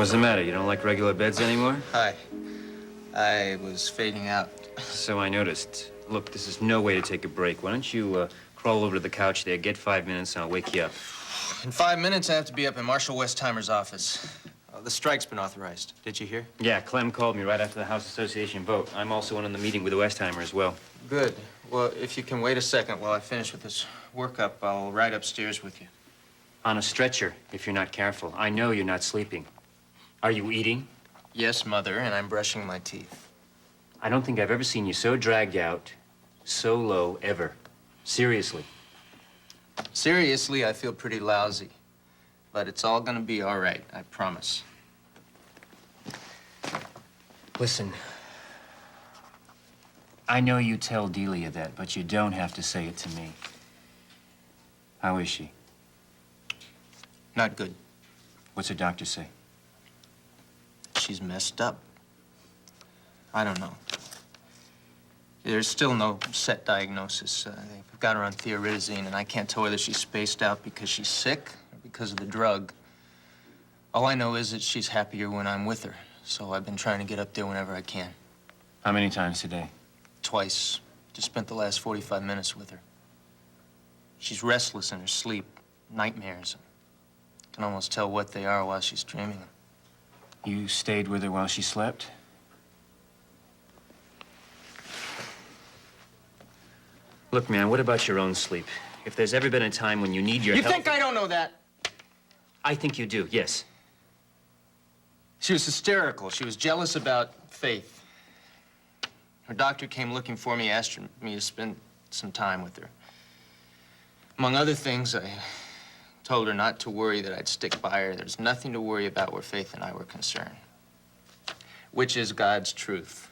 What's the matter? You don't like regular beds anymore? Hi. I was fading out. So I noticed. Look, this is no way to take a break. Why don't you crawl over to the couch there, get 5 minutes, and I'll wake you up. In 5 minutes, I have to be up in Marshal Westheimer's office. The strike's been authorized. Did you hear? Yeah, Clem called me right after the House Association vote. I'm also in on the meeting with the Westheimer as well. Good. Well, if you can wait a second while I finish with this workup, I'll ride upstairs with you. On a stretcher, if you're not careful. I know you're not sleeping. Are you eating? Yes, Mother, and I'm brushing my teeth. I don't think I've ever seen you so dragged out, so low, ever. Seriously. Seriously, I feel pretty lousy. But it's all gonna be all right, I promise. Listen, I know you tell Delia that, but you don't have to say it to me. How is she? Not good. What's her doctor say? She's messed up. I don't know. There's still no set diagnosis. They've got her on theoridazine, and I can't tell whether she's spaced out because she's sick or because of the drug. All I know is that she's happier when I'm with her, so I've been trying to get up there whenever I can. How many times today? Twice. Just spent the last 45 minutes with her. She's restless in her sleep, nightmares. I can almost tell what they are while she's dreaming them. You stayed with her while she slept? Look, man, what about your own sleep? If there's ever been a time when you need your help... You think I don't know that? I think you do, yes. She was hysterical. She was jealous about Faith. Her doctor came looking for me, asked me to spend some time with her. Among other things, I told her not to worry, that I'd stick by her. There's nothing to worry about where Faith and I were concerned. Which is God's truth.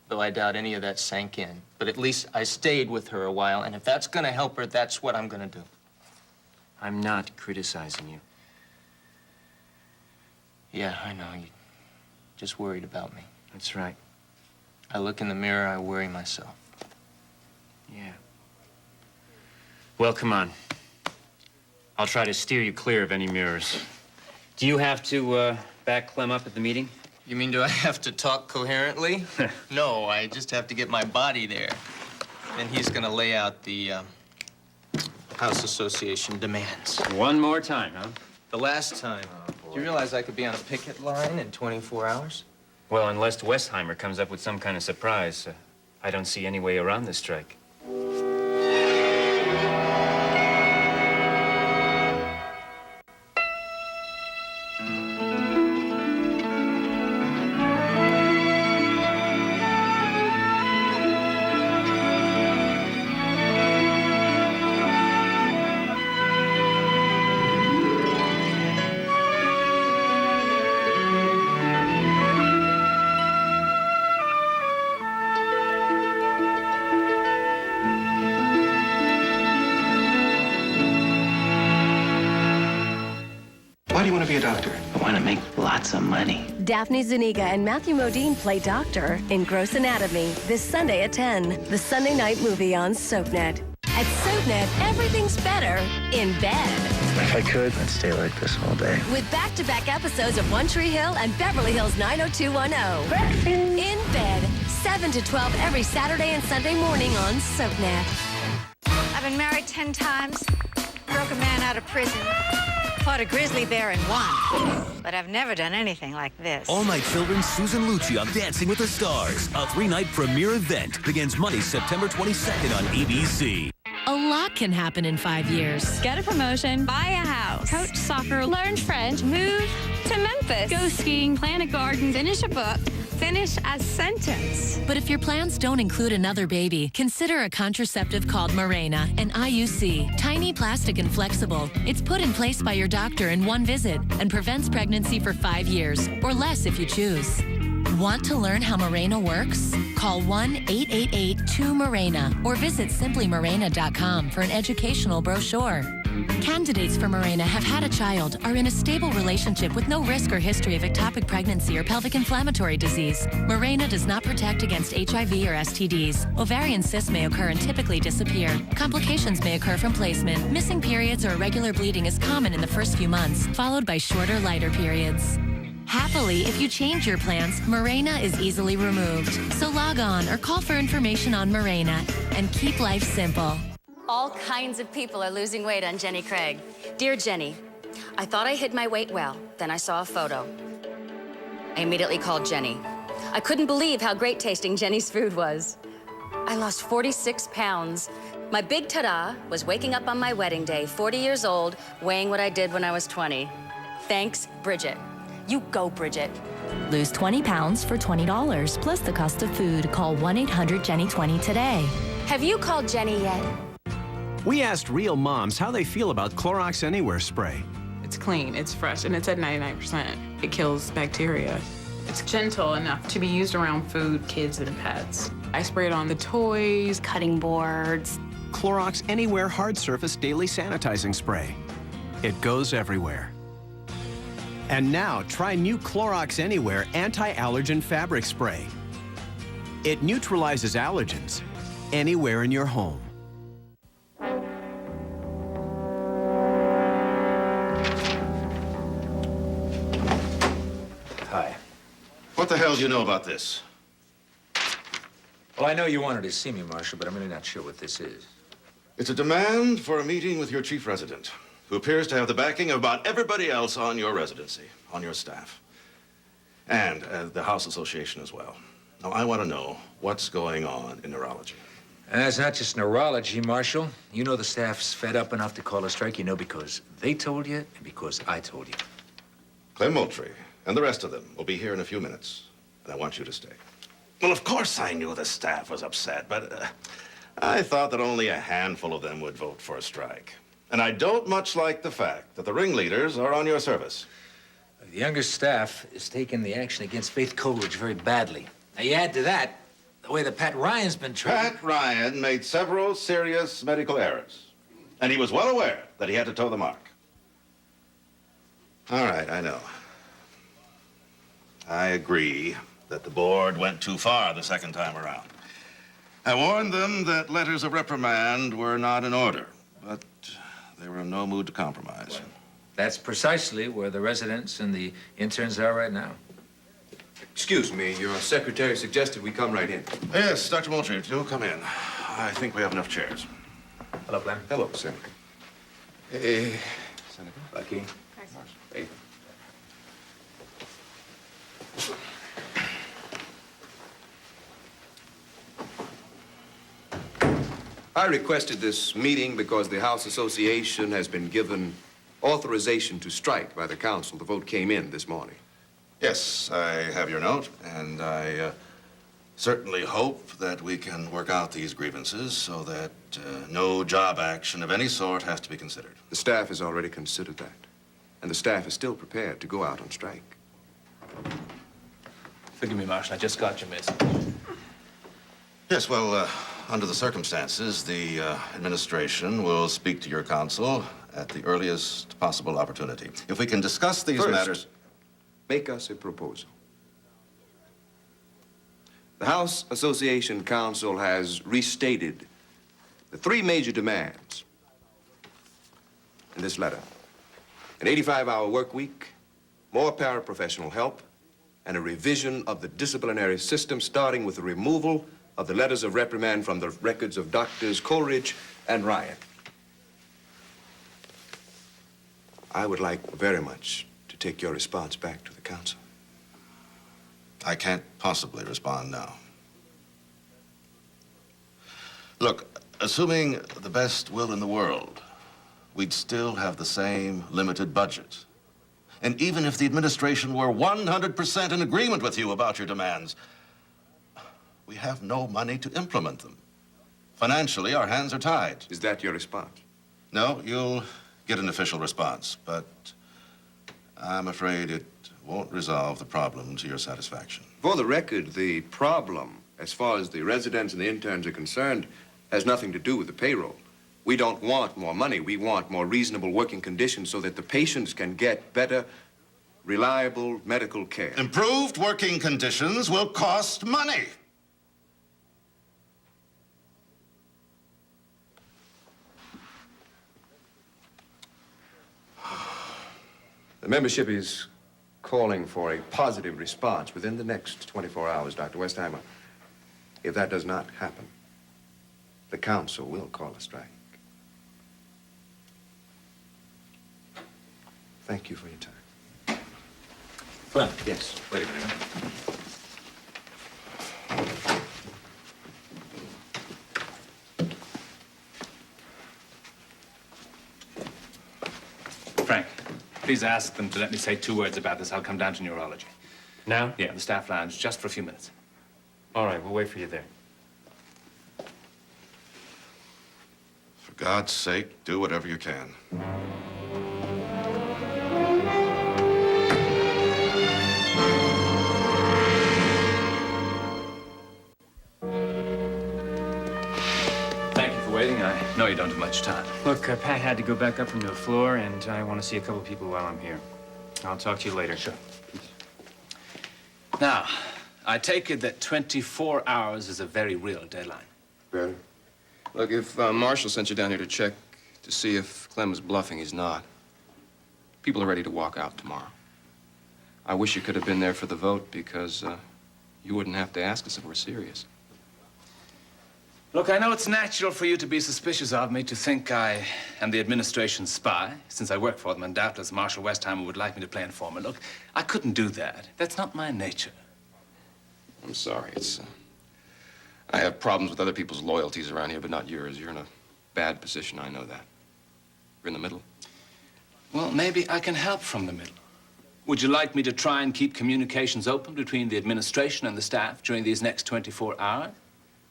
Though I doubt any of that sank in. But at least I stayed with her a while, and if that's gonna help her, that's what I'm gonna do. I'm not criticizing you. Yeah, I know. You're just worried about me. That's right. I look in the mirror, I worry myself. Yeah. Well, come on. I'll try to steer you clear of any mirrors. Do you have to back Clem up at the meeting? You mean, do I have to talk coherently? No, I just have to get my body there. Then he's gonna lay out the House Association demands. One more time, huh? The last time. Do you realize I could be on a picket line in 24 hours? Well, unless Westheimer comes up with some kind of surprise, I don't see any way around this strike. Why do you want to be a doctor? I want to make lots of money. Daphne Zuniga and Matthew Modine play Doctor in Gross Anatomy this Sunday at 10, the Sunday night movie on SoapNet. At SoapNet, everything's better in bed. If I could, I'd stay like this all day. With back-to-back episodes of One Tree Hill and Beverly Hills 90210. In bed, 7 to 12 every Saturday and Sunday morning on SoapNet. I've been married 10 times, broke a man out of prison, fought a grizzly bear and won. But I've never done anything like this. All Night Children's Susan Lucci on Dancing with the Stars. A 3-night premiere event begins Monday, September 22nd on ABC. A lot can happen in 5 years. Get a promotion, buy a house, coach soccer, learn French, move to Memphis, go skiing, plant a garden, finish a book, finish a sentence. But if your plans don't include another baby, consider a contraceptive called Mirena, an IUC. Tiny, plastic, and flexible. It's put in place by your doctor in one visit and prevents pregnancy for 5 years, or less if you choose. Want to learn how Mirena works? Call 1-888-2-MIRENA or visit simplymirena.com for an educational brochure. Candidates for Mirena have had a child, are in a stable relationship with no risk or history of ectopic pregnancy or pelvic inflammatory disease. Mirena does not protect against HIV or STDs. Ovarian cysts may occur and typically disappear. Complications may occur from placement. Missing periods or irregular bleeding is common in the first few months, followed by shorter, lighter periods. Happily, if you change your plans, Mirena is easily removed. So log on or call for information on Mirena and keep life simple. All kinds of people are losing weight on Jenny Craig. Dear Jenny, I thought I hid my weight well. Then I saw a photo. I immediately called Jenny. I couldn't believe how great tasting Jenny's food was. I lost 46 pounds. My big ta-da was waking up on my wedding day, 40 years old, weighing what I did when I was 20. Thanks, Bridget. You go, Bridget. Lose 20 pounds for $20 plus the cost of food. Call 1-800-JENNY20 today. Have you called Jenny yet? We asked real moms how they feel about Clorox Anywhere spray. It's clean, it's fresh, and it's at 99%. It kills bacteria. It's gentle enough to be used around food, kids, and pets. I spray it on the toys, Cutting boards. Clorox Anywhere Hard Surface Daily Sanitizing Spray. It goes everywhere. And now, try new Clorox Anywhere Anti-Allergen Fabric Spray. It neutralizes allergens anywhere in your home. Hi. What the hell do you know about this? Well, I know you wanted to see me, Marshal, but I'm really not sure what this is. It's a demand for a meeting with your chief resident, who appears to have the backing of about everybody else on your residency, on your staff, and the House Association as well. Now, I want to know what's going on in neurology. And it's not just neurology, Marshal. You know the staff's fed up enough to call a strike. You know because they told you and because I told you. Clem Moultrie and the rest of them will be here in a few minutes, and I want you to stay. Well, of course I knew the staff was upset, but I thought that only a handful of them would vote for a strike. And I don't much like the fact that the ringleaders are on your service. The younger staff is taking the action against Faith Coleridge very badly. Now, you add to that the way that Pat Ryan's been treated. Pat Ryan made several serious medical errors, and he was well aware that he had to toe the mark. All right, I know. I agree that the board went too far the second time around. I warned them that letters of reprimand were not in order, but they were in no mood to compromise. Well, that's precisely where the residents and the interns are right now. Excuse me, your secretary suggested we come right in. Yes, Dr. Moultrie, do come in. I think we have enough chairs. Hello, Glenn. Hello, Senator. Senator. Bucky. Hey. I requested this meeting because the House Association has been given authorization to strike by the council. The vote came in this morning. Yes, I have your note, and I certainly hope that we can work out these grievances so that no job action of any sort has to be considered. The staff has already considered that, and the staff is still prepared to go out on strike. Forgive me, Marshal, I just got your message. Yes, well, under the circumstances, the administration will speak to your council at the earliest possible opportunity. If we can discuss these matters... Make us a proposal. The House Association Council has restated the three major demands in this letter. An 85-hour work week, more paraprofessional help, and a revision of the disciplinary system, starting with the removal of the letters of reprimand from the records of Doctors Coleridge and Ryan. I would like very much to take your response back to the council. I can't possibly respond now. Look, assuming the best will in the world, we'd still have the same limited budget. And even if the administration were 100% in agreement with you about your demands, we have no money to implement them. Financially, our hands are tied. Is that your response? No, you'll get an official response, but I'm afraid it won't resolve the problem to your satisfaction. For the record, the problem, as far as the residents and the interns are concerned, has nothing to do with the payroll. We don't want more money. We want more reasonable working conditions so that the patients can get better, reliable medical care. Improved working conditions will cost money. The membership is calling for a positive response within the next 24 hours, Dr. Westheimer. If that does not happen, the council will call a strike. Thank you for your time. Clem. Yes. Wait a minute. Frank, please ask them to let me say 2 words about this. I'll come down to neurology. Now? Yeah, the staff lounge, just for a few minutes. All right, we'll wait for you there. For God's sake, do whatever you can. Thank you for waiting. I know you don't have much time. Look, Pat had to go back up from the floor, and I want to see a couple people while I'm here. I'll talk to you later. Sure. Now, I take it that 24 hours is a very real deadline. Really? Look, if Marshall sent you down here to check to see if Clem is bluffing, he's not. People are ready to walk out tomorrow. I wish you could have been there for the vote because you wouldn't have to ask us if we're serious. Look, I know it's natural for you to be suspicious of me, to think I am the administration's spy, since I work for them, and doubtless Marshal Westheimer would like me to play informant. Look, I couldn't do that. That's not my nature. I'm sorry. I have problems with other people's loyalties around here, but not yours. You're in a bad position, I know that. You're in the middle. Well, maybe I can help from the middle. Would you like me to try and keep communications open between the administration and the staff during these next 24 hours?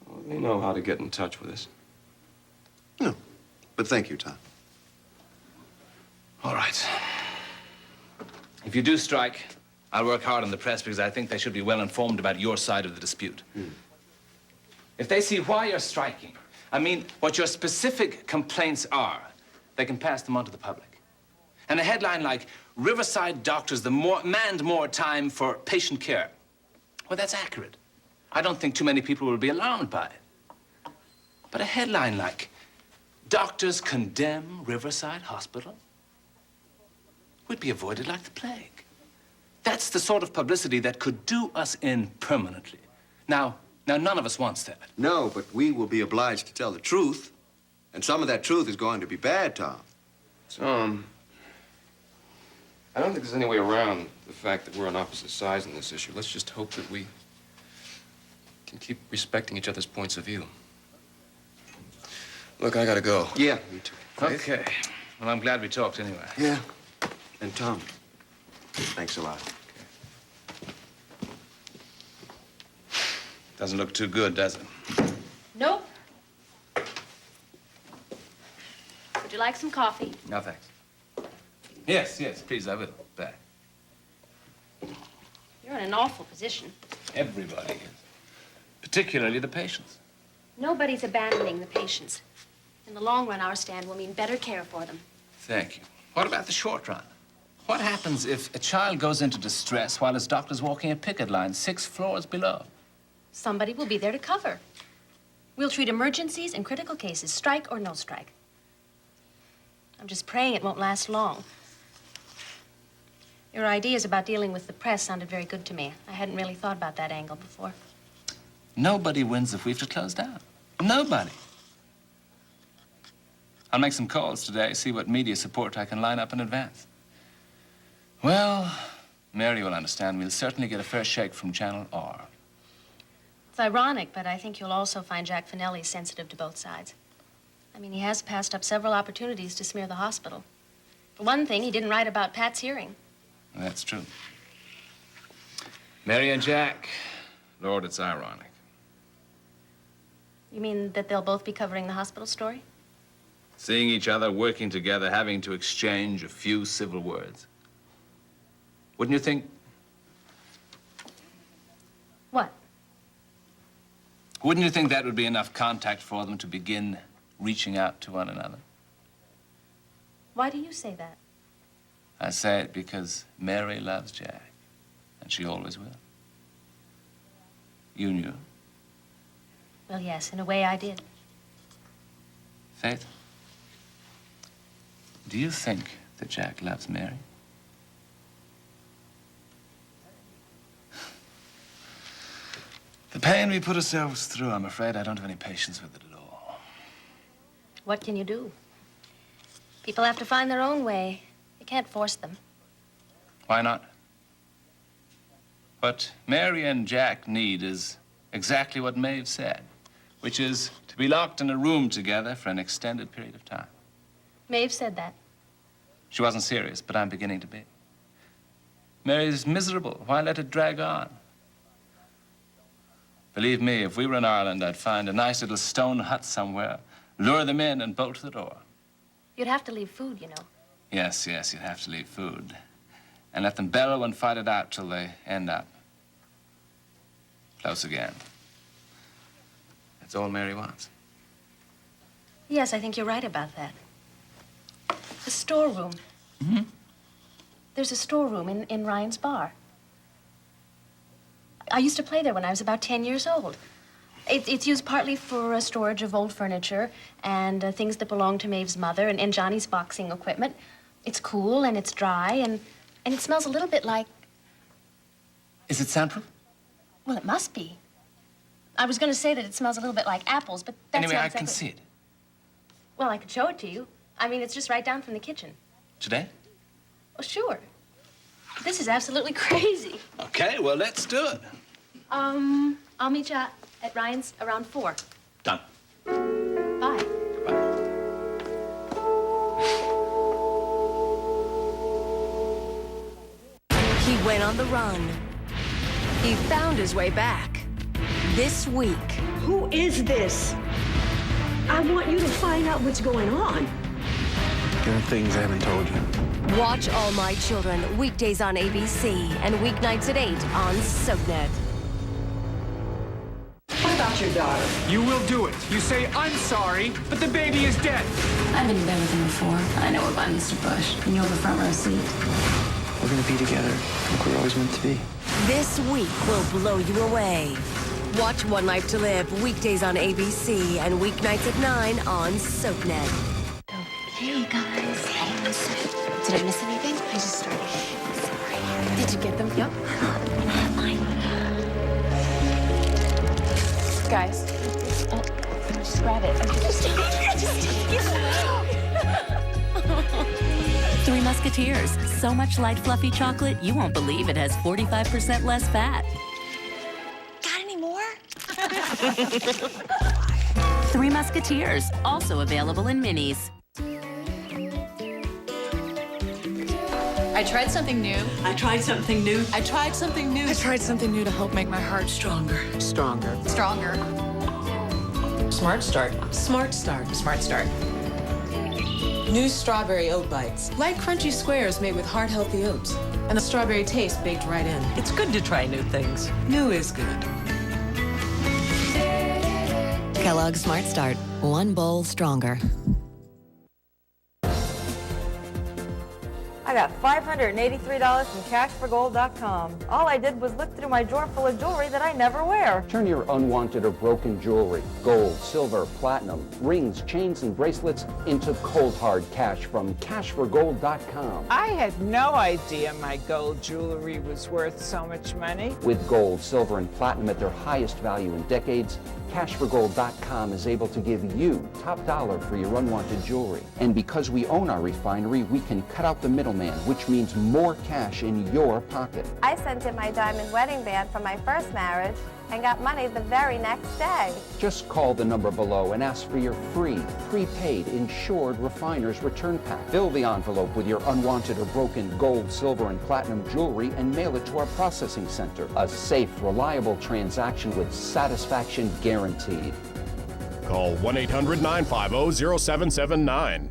Well, they know how to get in touch with us. No, but thank you, Tom. All right. If you do strike, I'll work hard on the press because I think they should be well informed about your side of the dispute. If they see why you're striking, I mean, what your specific complaints are, they can pass them on to the public. And a headline like, Riverside doctors demand more time for patient care. Well, that's accurate. I don't think too many people will be alarmed by it. But a headline like, doctors condemn Riverside Hospital would be avoided like the plague. That's the sort of publicity that could do us in permanently. Now, none of us wants that. No, but we will be obliged to tell the truth. And some of that truth is going to be bad, Tom. Tom, I don't think there's any way around the fact that we're on opposite sides in this issue. Let's just hope that we can keep respecting each other's points of view. Look, I gotta go. Yeah, me too. Okay. Well, I'm glad we talked anyway. Yeah. And Tom, thanks a lot. Doesn't look too good, does it? Nope. Would you like some coffee? No, thanks. Yes, please, I will. Back. You're in an awful position. Everybody is. Particularly the patients. Nobody's abandoning the patients. In the long run, our stand will mean better care for them. Thank you. What about the short run? What happens if a child goes into distress while his doctor's walking a picket line 6 floors below? Somebody will be there to cover. We'll treat emergencies and critical cases, strike or no strike. I'm just praying it won't last long. Your ideas about dealing with the press sounded very good to me. I hadn't really thought about that angle before. Nobody wins if we have to close down. Nobody. I'll make some calls today, see what media support I can line up in advance. Well, Mary will understand. We'll certainly get a fair shake from Channel R. It's ironic, but I think you'll also find Jack Finelli sensitive to both sides. I mean, he has passed up several opportunities to smear the hospital. For one thing, he didn't write about Pat's hearing. That's true. Mary and Jack, Lord, it's ironic. You mean that they'll both be covering the hospital story? Seeing each other, working together, having to exchange a few civil words. Wouldn't you think? What? Wouldn't you think that would be enough contact for them to begin reaching out to one another? Why do you say that? I say it because Mary loves Jack, and she always will. You knew. Well, yes, in a way I did. Faith, do you think that Jack loves Mary? pain we put ourselves through, I'm afraid I don't have any patience with it at all. What can you do? People have to find their own way. You can't force them. Why not? What Mary and Jack need is exactly what Maeve said, which is to be locked in a room together for an extended period of time. Maeve said that. She wasn't serious, but I'm beginning to be. Mary's miserable. Why let it drag on? Believe me, if we were in Ireland, I'd find a nice little stone hut somewhere, lure them in, and bolt to the door. You'd have to leave food, you know. Yes, yes, you'd have to leave food. And let them bellow and fight it out till they end up close again. That's all Mary wants. Yes, I think you're right about that. The storeroom. Mm-hmm. There's a storeroom in Ryan's bar. I used to play there when I was about 10 years old. It's used partly for storage of old furniture and things that belong to Maeve's mother and Johnny's boxing equipment. It's cool and it's dry and it smells a little bit like... Is it soundproof? Well, it must be. I was going to say that it smells a little bit like apples, but that's Anyway, not I exactly... can see it. Well, I could show it to you. I mean, it's just right down from the kitchen. Today? Well, sure. This is absolutely crazy. Okay, well, let's do it. I'll meet you at Ryan's around 4. Done. Bye. He went on the run. He found his way back. This week. Who is this? I want you to find out what's going on. There are things I haven't told you. Watch All My Children weekdays on ABC and weeknights at 8 on SoapNet. What about your daughter? You will do it. You say, I'm sorry, but the baby is dead. I've been in bed with him before. I know about Mr. Bush. And you'll have a front row seat. We're gonna be together, like we're always meant to be. This week will blow you away. Watch One Life to Live weekdays on ABC and weeknights at 9 on SoapNet. Hey, guys. Hey, listen. Did I miss anything? I just started. Sorry. Did you get them? Yep. Guys. Oh, just grab it. Three Musketeers. So much light, fluffy chocolate, you won't believe it has 45% less fat. Got any more? Three Musketeers. Also available in minis. I tried something new. I tried something new. I tried something new. I tried something new to help make my heart stronger. Stronger. Smart Start. Smart Start. Smart Start. New strawberry oat bites. Light, crunchy squares made with heart-healthy oats. And the strawberry taste baked right in. It's good to try new things. New is good. Kellogg's Smart Start. One bowl stronger. I got $583 from cashforgold.com. All I did was look through my drawer full of jewelry that I never wear. Turn your unwanted or broken jewelry, gold, silver, platinum, rings, chains, and bracelets into cold hard cash from cashforgold.com. I had no idea my gold jewelry was worth so much money. With gold, silver, and platinum at their highest value in decades, cashforgold.com is able to give you top dollar for your unwanted jewelry. And because we own our refinery, we can cut out the middleman, which means more cash in your pocket. I sent in my diamond wedding band from my first marriage and got money the very next day. Just call the number below and ask for your free, prepaid, insured refiner's return pack. Fill the envelope with your unwanted or broken gold, silver, and platinum jewelry and mail it to our processing center. A safe, reliable transaction with satisfaction guaranteed. Call 1-800-950-0779.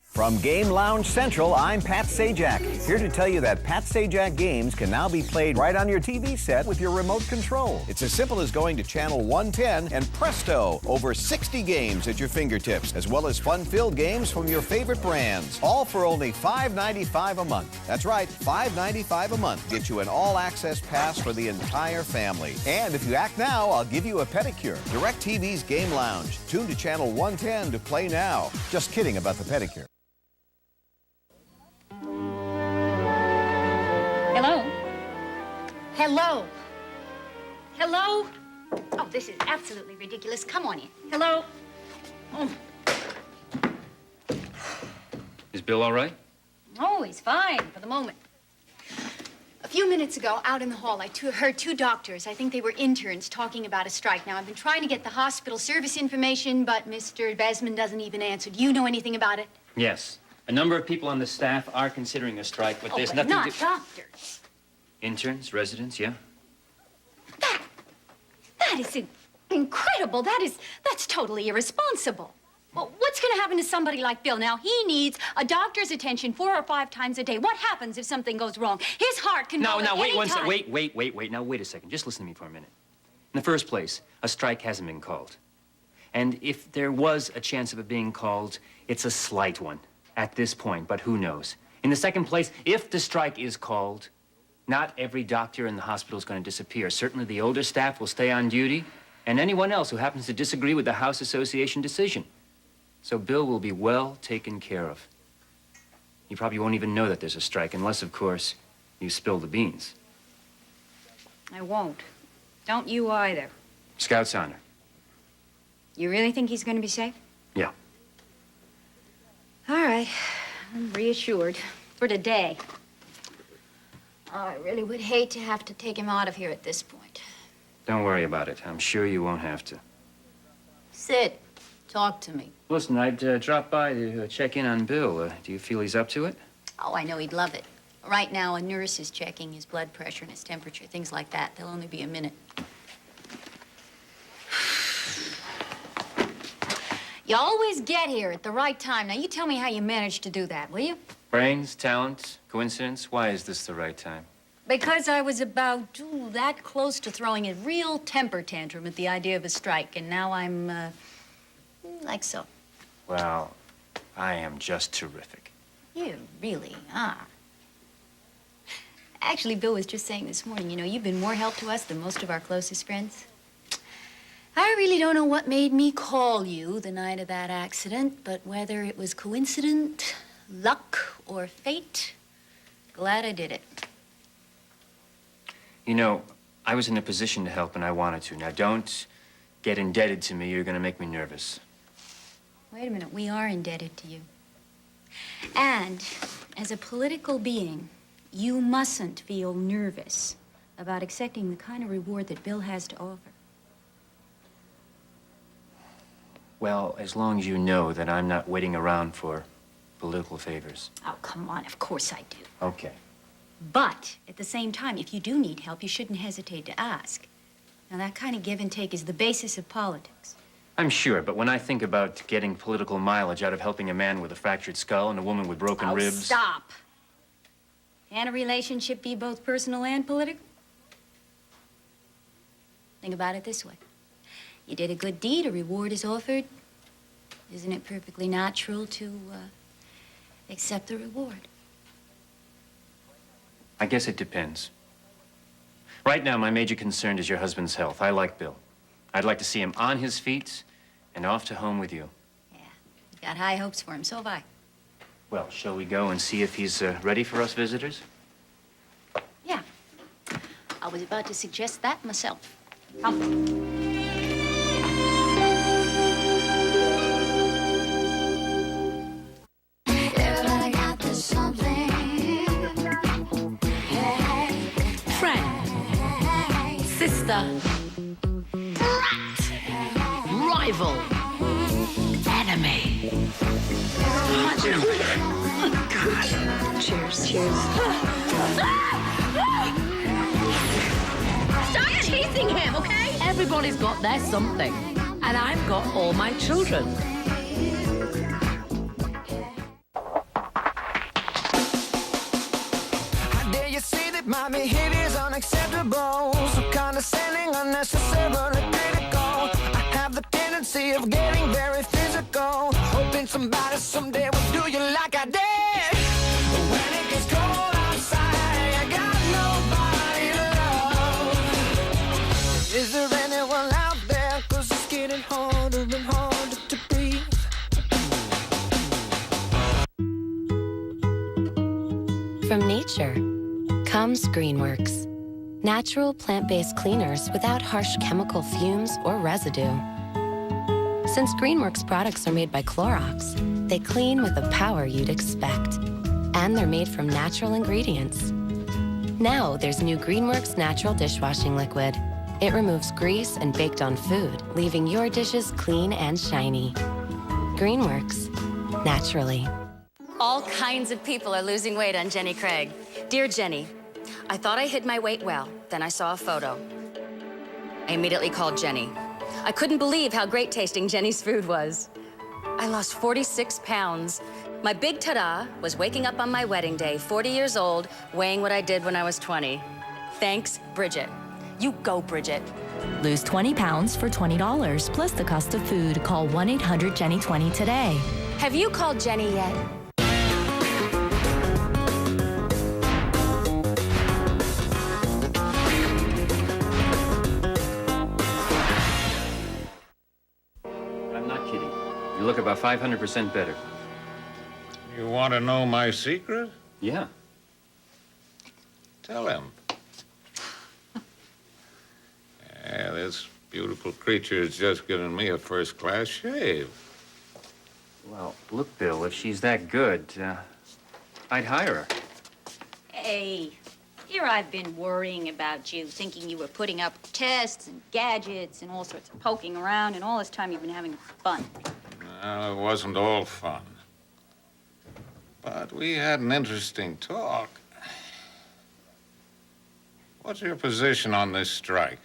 From Game Lounge Central, I'm Pat Sajak, here to tell you that Pat Sajak games can now be played right on your TV set with your remote control. It's as simple as going to channel 110 and presto, over 60 games at your fingertips, as well as fun-filled games from your favorite brands, all for only $5.95 a month. That's right, $5.95 a month gets you an all-access pass for the entire family. And if you act now, I'll give you a pedicure. DirecTV's Game Lounge. Tune to channel 110 to play now. Just kidding about the pedicure. Hello? Hello? Hello? Oh, this is absolutely ridiculous. Come on in. Hello? Oh. Is Bill all right? Oh, he's fine for the moment. A few minutes ago, out in the hall, I heard two doctors, I think they were interns, talking about a strike. Now, I've been trying to get the hospital service information, but Mr. Besman doesn't even answer. Do you know anything about it? Yes. A number of people on the staff are considering a strike, but there's nothing not to... doctors. Interns, residents, yeah? That is incredible. That's totally irresponsible. Well, what's going to happen to somebody like Bill? Now, he needs a doctor's attention 4 or 5 times a day. What happens if something goes wrong? His heart can go Now, at wait any one time. second. Wait. Now, wait a second. Just listen to me for a minute. In the first place, a strike hasn't been called. And if there was a chance of it being called, it's a slight one at this point, but who knows? In the second place, if the strike is called, not every doctor in the hospital is going to disappear. Certainly the older staff will stay on duty, and anyone else who happens to disagree with the House Association decision. So Bill will be well taken care of. You probably won't even know that there's a strike, unless, of course, you spill the beans. I won't. Don't you either. Scout's honor. You really think he's going to be safe? Yeah. All right. I'm reassured. For today. Oh, I really would hate to have to take him out of here at this point. Don't worry about it. I'm sure you won't have to. Sid, talk to me. Listen, I'd drop by to check in on Bill. Do you feel he's up to it? Oh, I know he'd love it. Right now, a nurse is checking his blood pressure and his temperature, things like that. They'll only be a minute. You always get here at the right time. Now, you tell me how you managed to do that, will you? Brains, talent, coincidence? Why is this the right time? Because I was about that close to throwing a real temper tantrum at the idea of a strike, and now I'm, like so. Well, I am just terrific. You really are. Actually, Bill was just saying this morning, you know, you've been more help to us than most of our closest friends. I really don't know what made me call you the night of that accident, but whether it was coincidence, luck, or fate, glad I did it. You know, I was in a position to help and I wanted to. Now, don't get indebted to me. You're going to make me nervous. Wait a minute, we are indebted to you. And as a political being, you mustn't feel nervous about accepting the kind of reward that Bill has to offer. Well, as long as you know that I'm not waiting around for political favors. Oh, come on, of course I do. Okay. But at the same time, if you do need help, you shouldn't hesitate to ask. Now, that kind of give and take is the basis of politics. I'm sure, but when I think about getting political mileage out of helping a man with a fractured skull and a woman with broken ribs... Stop. Can a relationship be both personal and political? Think about it this way. You did a good deed, a reward is offered. Isn't it perfectly natural to accept the reward? I guess it depends. Right now, my major concern is your husband's health. I like Bill. I'd like to see him on his feet and off to home with you. Yeah, you've got high hopes for him, so have I. Well, shall we go and see if he's ready for us visitors? Yeah. I was about to suggest that myself. Come. Sister, brat, rival, enemy. Oh, God. Cheers. Stop chasing him, okay? Everybody's got their something, and I've got all my children. How dare you say that my behavior's unacceptable? So condescending, unnecessarily critical. I have the tendency of getting very physical, hoping somebody someday will do you like I did. But when it gets cold outside, I got nobody to love. Is there anyone out there? 'Cause it's getting harder and harder to breathe. From nature comes Greenworks, Natural plant-based cleaners without harsh chemical fumes or residue. Since Greenworks products are made by Clorox, they clean with the power you'd expect. And they're made from natural ingredients. Now there's new Greenworks Natural Dishwashing Liquid. It removes grease and baked on food, leaving your dishes clean and shiny. Greenworks, naturally. All kinds of people are losing weight on Jenny Craig. Dear Jenny, I thought I hid my weight well. Then I saw a photo. I immediately called Jenny. I couldn't believe how great tasting Jenny's food was. I lost 46 pounds. My big ta-da was waking up on my wedding day, 40 years old, weighing what I did when I was 20. Thanks, Bridget. You go, Bridget. Lose 20 pounds for $20, plus the cost of food. Call 1-800-JENNY20 today. Have you called Jenny yet? I'm not kidding. You look about 500% better. You want to know my secret? Yeah. Tell him. Yeah, this beautiful creature has just given me a first-class shave. Well, look, Bill, if she's that good, I'd hire her. Hey, here I've been worrying about you, thinking you were putting up tests and gadgets and all sorts of poking around, and all this time you've been having fun. Well, it wasn't all fun. But we had an interesting talk. What's your position on this strike?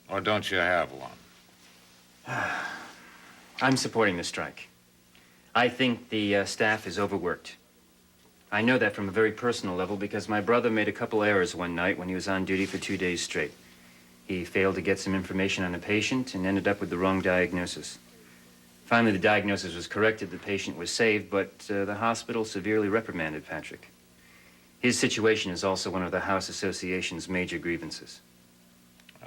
Or don't you have one? I'm supporting the strike. I think the staff is overworked. I know that from a very personal level because my brother made a couple errors one night when he was on duty for 2 days straight. He failed to get some information on a patient and ended up with the wrong diagnosis. Finally, the diagnosis was corrected, the patient was saved, but the hospital severely reprimanded Patrick. His situation is also one of the House Association's major grievances.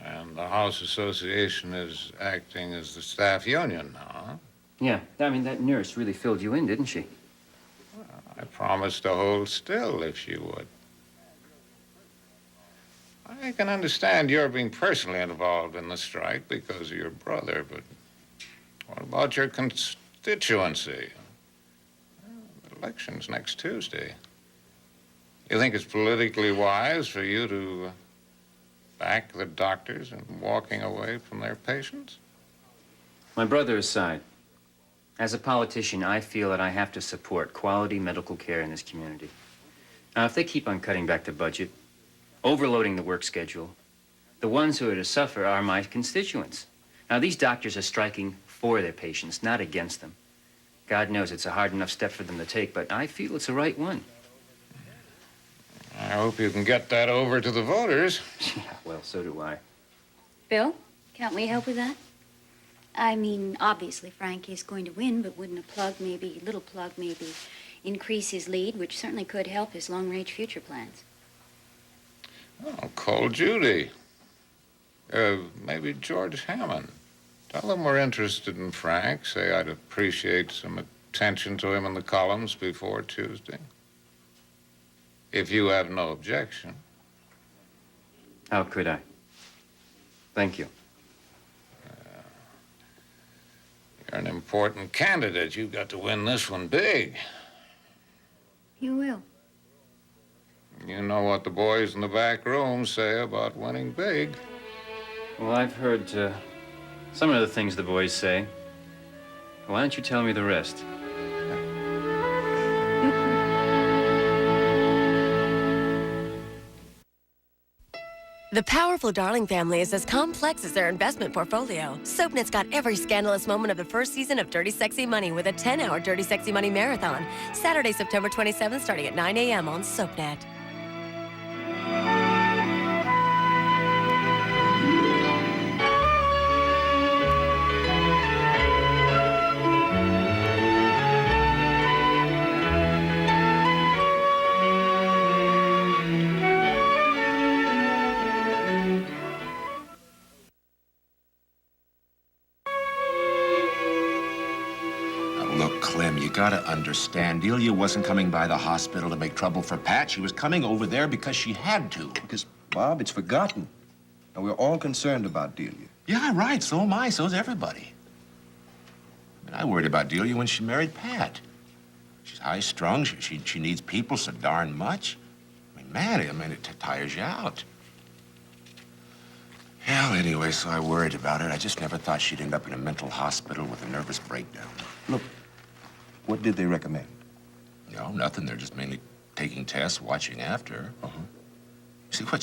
And the House Association is acting as the staff union now, huh? Yeah, I mean, that nurse really filled you in, didn't she? Well, I promised to hold still if she would. I can understand your being personally involved in the strike because of your brother, but what about your constituency? The election's next Tuesday. You think it's politically wise for you to back the doctors in walking away from their patients? My brother aside, as a politician, I feel that I have to support quality medical care in this community. Now, if they keep on cutting back the budget, overloading the work schedule, the ones who are to suffer are my constituents. Now, these doctors are striking for their patients, not against them. God knows it's a hard enough step for them to take, but I feel it's the right one. I hope you can get that over to the voters. Yeah, well, so do I. Bill, can't we help with that? I mean, obviously Frank is going to win, but wouldn't a little plug maybe increase his lead, which certainly could help his long-range future plans? Oh, call Judy. Maybe George Hammond. Tell them we're interested in Frank. Say I'd appreciate some attention to him in the columns before Tuesday. If you have no objection. How could I? Thank you. You're an important candidate. You've got to win this one big. You will. You know what the boys in the back room say about winning big. Well, I've heard some of the things the boys say. Why don't you tell me the rest? The powerful Darling family is as complex as their investment portfolio. SoapNet's got every scandalous moment of the first season of Dirty Sexy Money with a 10-hour Dirty Sexy Money marathon. Saturday, September 27th, starting at 9 a.m. on SoapNet. Clem, you gotta understand. Delia wasn't coming by the hospital to make trouble for Pat. She was coming over there because she had to. Because, Bob, it's forgotten. And we're all concerned about Delia. Yeah, right. So am I. So's everybody. I mean, I worried about Delia when she married Pat. She's high-strung. She needs people so darn much. I mean, it tires you out. Well, anyway, so I worried about her. I just never thought she'd end up in a mental hospital with a nervous breakdown. Look, what did they recommend? No, nothing. They're just mainly taking tests, watching after her. See, what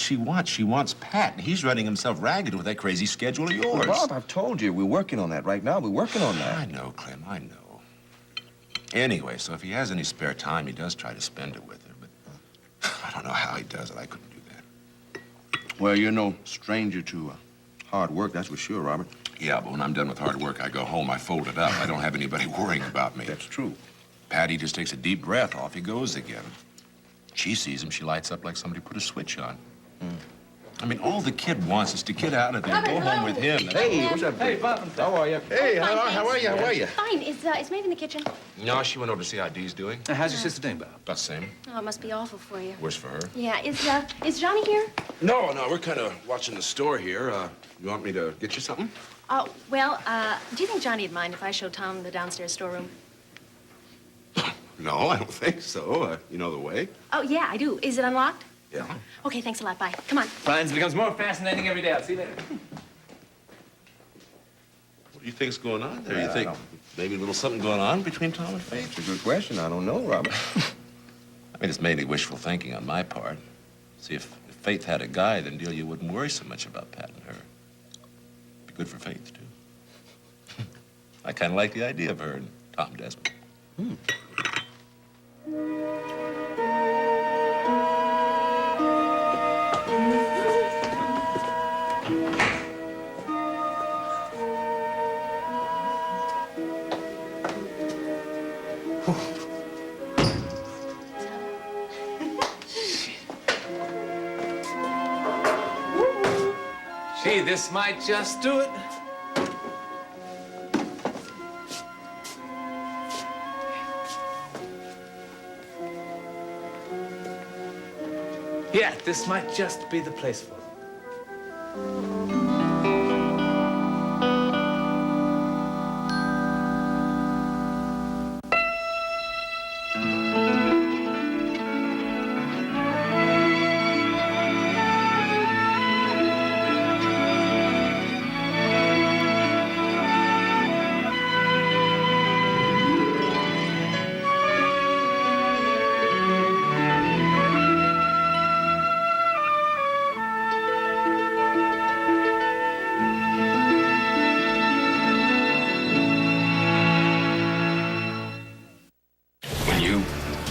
she wants Pat, and he's running himself ragged with that crazy schedule of yours. Well, Bob, I've told you, we're working on that right now. We're working on that. I know, Clem, I know. Anyway, so if he has any spare time, he does try to spend it with her, but I don't know how he does it. I couldn't do that. Well, you're no stranger to hard work, that's for sure, Robert. Yeah, but when I'm done with hard work, I go home, I fold it up. I don't have anybody worrying about me. That's true. Patty just takes a deep breath, off he goes again. She sees him, she lights up like somebody put a switch on. I mean, all the kid wants is to get out of there, go home with him. Hey, what's up? Hey, Bob. How are you? Hey, Fine, how are you? How are you? Fine. Is Maeve in the kitchen? No, she went over to see how Dee's doing. How's your sister doing, Bob? About the same. Oh, it must be awful for you. Worse for her. Yeah. Is Johnny here? No, we're kind of watching the store here. You want me to get you something? Oh, well, do you think Johnny'd mind if I showed Tom the downstairs storeroom? No, I don't think so. You know the way? Oh, yeah, I do. Is it unlocked? Yeah. Okay, thanks a lot. Bye. Come on. Science becomes more fascinating every day. I'll see you later. What do you think's going on there? You think maybe a little something going on between Tom and Faith? It's a good question. I don't know, Robert. I mean, it's mainly wishful thinking on my part. See, if Faith had a guy, then Delia wouldn't worry so much about Pat and her. Be good for Faith, too. I kind of like the idea of her and Tom Desmond. Gee, this might just do it. Yeah, this might just be the place for it.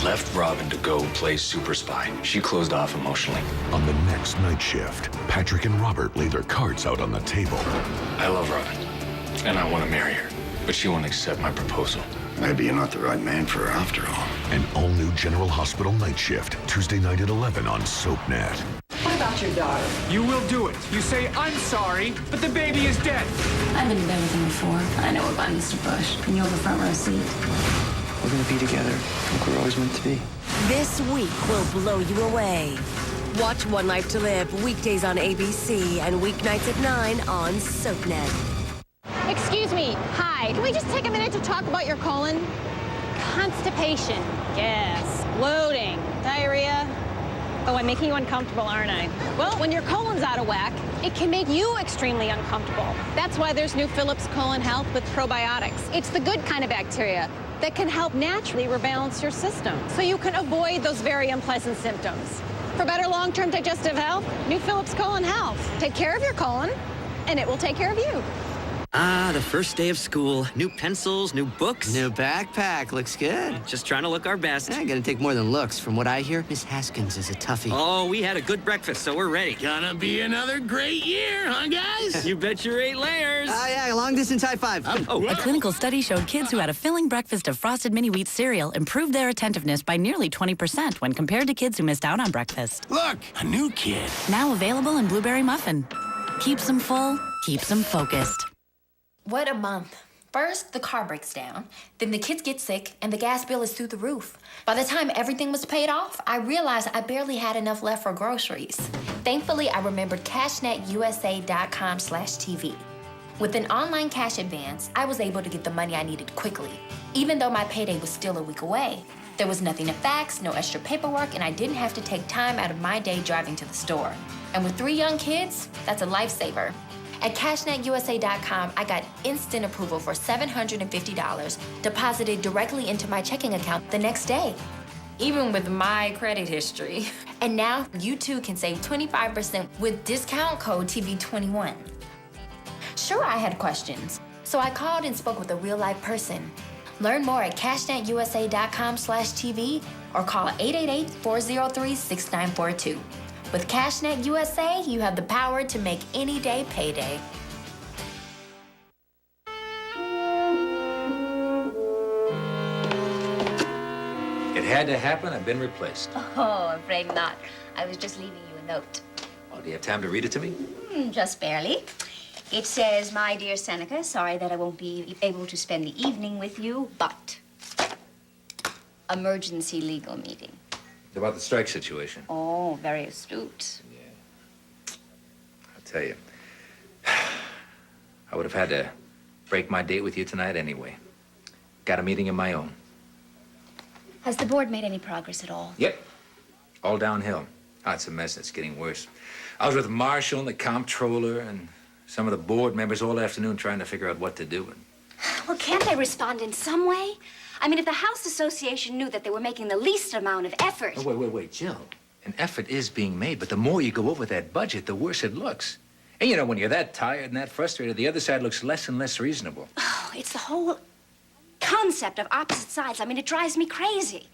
Left Robin to go play super spy. She closed off emotionally. On the next night shift, Patrick and Robert lay their cards out on the table. I love Robin, and I want to marry her, but she won't accept my proposal. Maybe you're not the right man for her after all. An all-new General Hospital night shift, Tuesday night at 11 on SoapNet. What about your daughter? You will do it. You say, I'm sorry, but the baby is dead. I've been in bed with him before. I know about Mr. Bush. Can you hold the front row seat? We're gonna be together, like we're always meant to be. This week will blow you away. Watch One Life to Live weekdays on ABC and weeknights at 9 on SoapNet. Excuse me. Hi. Can we just take a minute to talk about your colon? Constipation, gas, bloating, diarrhea. Oh, I'm making you uncomfortable, aren't I? Well, when your colon's out of whack, it can make you extremely uncomfortable. That's why there's new Phillips Colon Health with probiotics. It's the good kind of bacteria that can help naturally rebalance your system so you can avoid those very unpleasant symptoms. For better long-term digestive health, new Phillips Colon Health. Take care of your colon, and it will take care of you. Ah, the first day of school. New pencils, new books. New backpack. Looks good. Just trying to look our best. Yeah, gonna take more than looks. From what I hear, Miss Haskins is a toughie. Oh, we had a good breakfast, so we're ready. Gonna be another great year, huh, guys? You bet your 8 layers. Yeah, long distance high five. A clinical study showed kids who had a filling breakfast of Frosted Mini Wheat cereal improved their attentiveness by nearly 20% when compared to kids who missed out on breakfast. Look, a new kid. Now available in Blueberry Muffin. Keeps them full, keeps them focused. What a month. First, the car breaks down, then the kids get sick, and the gas bill is through the roof. By the time everything was paid off, I realized I barely had enough left for groceries. Thankfully, I remembered cashnetusa.com/TV. With an online cash advance, I was able to get the money I needed quickly, even though my payday was still a week away. There was nothing to fax, no extra paperwork, and I didn't have to take time out of my day driving to the store. And with 3 young kids, that's a lifesaver. At cashnetusa.com, I got instant approval for $750 deposited directly into my checking account the next day, even with my credit history. And now you too can save 25% with discount code TV21. Sure, I had questions, so I called and spoke with a real-life person. Learn more at cashnetusa.com/TV or call 888-403-6942. With CashNet USA, you have the power to make any day payday. It had to happen. I've been replaced. Oh, I'm afraid not. I was just leaving you a note. Oh, do you have time to read it to me? Just barely. It says, "My dear Seneca, sorry that I won't be able to spend the evening with you, but emergency legal meeting." It's about the strike situation. Oh, very astute. I'll tell you. I would have had to break my date with you tonight anyway. Got a meeting of my own. Has the board made any progress at all? Yep. All downhill. Oh, it's a mess. It's getting worse. I was with Marshall and the comptroller and some of the board members all afternoon trying to figure out what to do. Well, can't they respond in some way? I mean, if the House Association knew that they were making the least amount of effort... Oh, wait, Jill. An effort is being made, but the more you go over that budget, the worse it looks. And you know, when you're that tired and that frustrated, the other side looks less and less reasonable. Oh, it's the whole concept of opposite sides. I mean, it drives me crazy.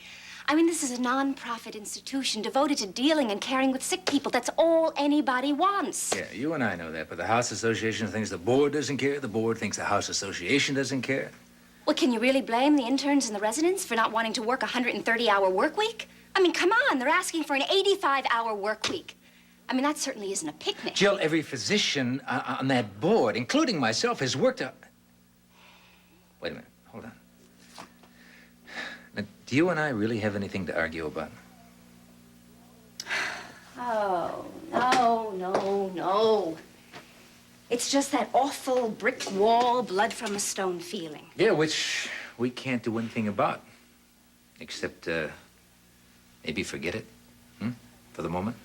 I mean, this is a non-profit institution devoted to dealing and caring with sick people. That's all anybody wants. Yeah, you and I know that, but the House Association thinks the board doesn't care. The board thinks the House Association doesn't care. Well, can you really blame the interns and the residents for not wanting to work a 130-hour work week? I mean, come on, they're asking for an 85-hour work week. I mean, that certainly isn't a picnic. Jill, every physician on that board, including myself, has worked out... Wait a minute, hold on. Now, do you and I really have anything to argue about? Oh, no. It's just that awful brick wall, blood from a stone feeling. Yeah, which we can't do anything about. Except, maybe forget it, for the moment.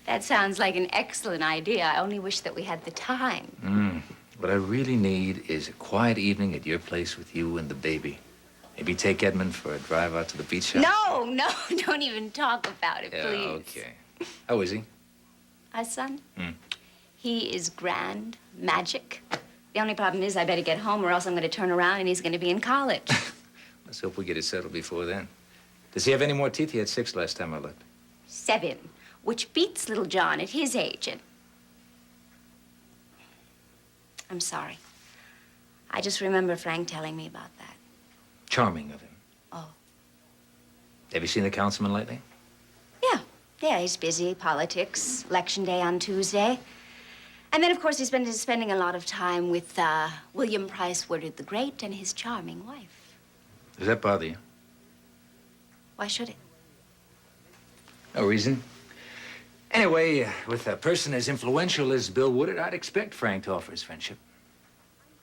That sounds like an excellent idea. I only wish that we had the time. What I really need is a quiet evening at your place with you and the baby. Maybe take Edmund for a drive out to the beach house. No, don't even talk about it, please. Okay. How is he? Our son? He is grand, magic. The only problem is I better get home or else I'm going to turn around and he's going to be in college. Let's hope we get it settled before then. Does he have any more teeth? He had 6 last time I looked. 7, which beats little John at his age. And I'm sorry. I just remember Frank telling me about that. Charming of him. Oh. Have you seen the councilman lately? Yeah, he's busy. Politics, election day on Tuesday. And then, of course, he's been spending a lot of time with William Price Woodard the Great and his charming wife. Does that bother you? Why should it? No reason. Anyway, with a person as influential as Bill Woodard, I'd expect Frank to offer his friendship.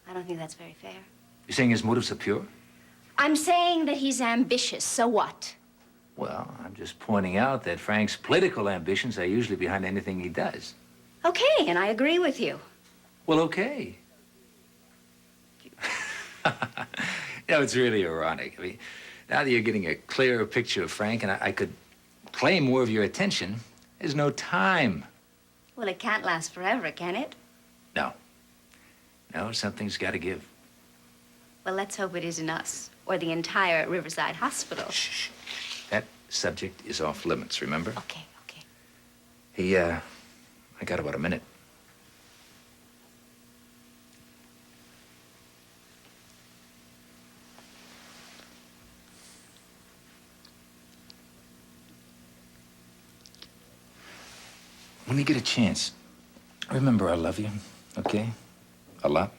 I don't think that's very fair. You're saying his motives are pure? I'm saying that he's ambitious. So what? Well, I'm just pointing out that Frank's political ambitions are usually behind anything he does. Okay, and I agree with you. Well, okay. It's really ironic. I mean, now that you're getting a clearer picture of Frank and I could claim more of your attention, there's no time. Well, it can't last forever, can it? No, something's got to give. Well, let's hope it isn't us or the entire Riverside Hospital. Shh. That subject is off limits, remember? Okay. I got about a minute. When you get a chance, remember I love you, okay? A lot.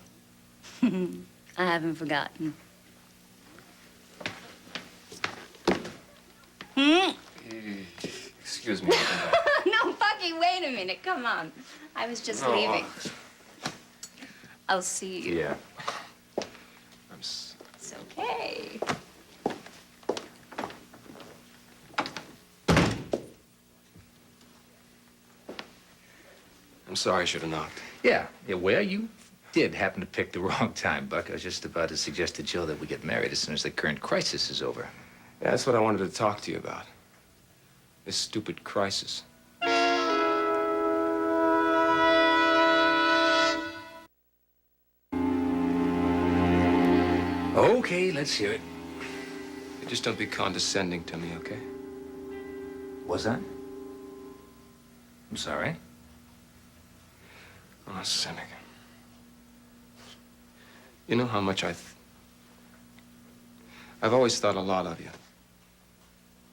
I haven't forgotten. Excuse me. No, Bucky, wait a minute. Come on. I was just No, leaving. I'll see you. Yeah. It's okay. I'm sorry I should have knocked. Yeah, well, you did happen to pick the wrong time, Buck. I was just about to suggest to Jill that we get married as soon as the current crisis is over. Yeah, that's what I wanted to talk to you about. This stupid crisis. Okay, let's hear it. Just don't be condescending to me, okay? Was I? I'm sorry. Oh, Seneca. You know how much I've always thought a lot of you.